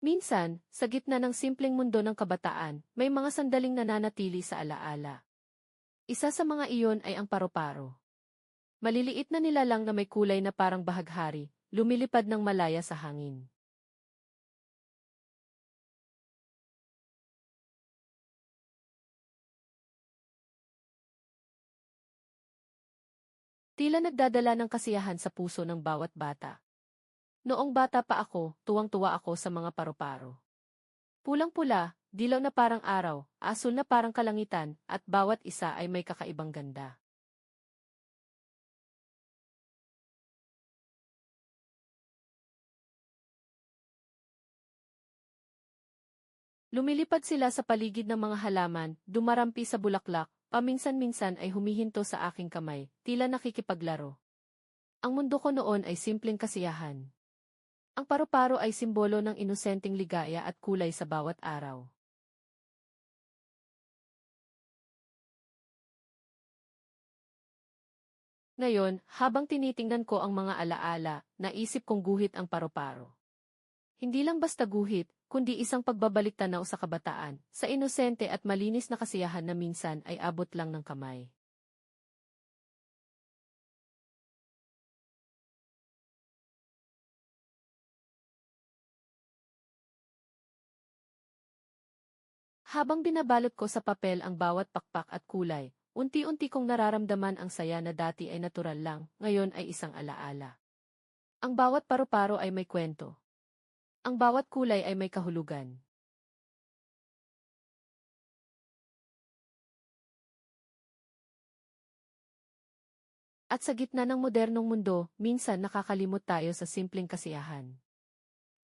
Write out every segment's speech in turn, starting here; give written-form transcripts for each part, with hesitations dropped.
Minsan, sa gitna ng simpleng mundo ng kabataan, may mga sandaling nananatili sa alaala. Isa sa mga iyon ay ang paru-paro. Maliliit na nilalang na may kulay na parang bahaghari, lumilipad ng malaya sa hangin. Tila nagdadala ng kasiyahan sa puso ng bawat bata. Noong bata pa ako, tuwang-tuwa ako sa mga paru-paro. Pulang-pula, dilaw na parang araw, asul na parang kalangitan, at bawat isa ay may kakaibang ganda. Lumilipad sila sa paligid ng mga halaman, dumarampi sa bulaklak, paminsan-minsan ay humihinto sa aking kamay, tila nakikipaglaro. Ang mundo ko noon ay simpleng kasiyahan. Ang paru-paro ay simbolo ng inosenteng ligaya at kulay sa bawat araw. Ngayon, habang tinitingnan ko ang mga alaala, naisip kong guhit ang paru-paro. Hindi lang basta guhit, kundi isang pagbabalik tanaw sa kabataan, sa inosente at malinis na kasiyahan na minsan ay abot lang ng kamay. Habang binabalot ko sa papel ang bawat pakpak at kulay, unti-unti kong nararamdaman ang saya na dati ay natural lang, ngayon ay isang alaala. Ang bawat paru-paro ay may kwento. Ang bawat kulay ay may kahulugan. At sa gitna ng modernong mundo, minsan nakakalimot tayo sa simpleng kasiyahan.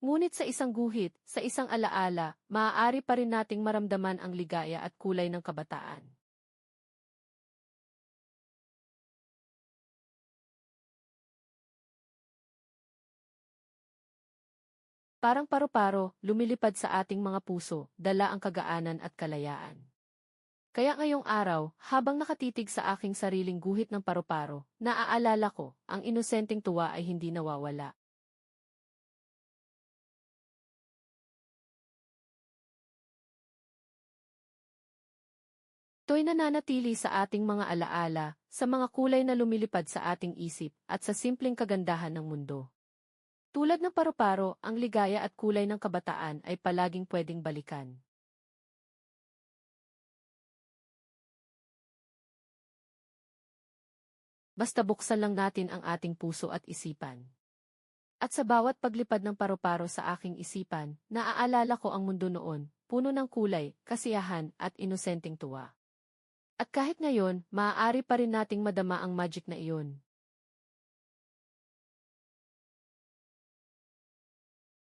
Ngunit sa isang guhit, sa isang alaala, maaari pa rin nating maramdaman ang ligaya at kulay ng kabataan. Parang paru-paro, lumilipad sa ating mga puso, dala ang kagaanan at kalayaan. Kaya ngayong araw, habang nakatitig sa aking sariling guhit ng paru-paro, naaalala ko, ang inosenteng tuwa ay hindi nawawala. Ito'y nananatili sa ating mga alaala, sa mga kulay na lumilipad sa ating isip, at sa simpleng kagandahan ng mundo. Tulad ng paru-paro, ang ligaya at kulay ng kabataan ay palaging pwedeng balikan. Basta buksan lang natin ang ating puso at isipan. At sa bawat paglipad ng paru-paro sa aking isipan, naaalala ko ang mundo noon, puno ng kulay, kasiyahan, at inosenteng tuwa. At kahit ngayon, maaari pa rin nating madama ang magic na iyon.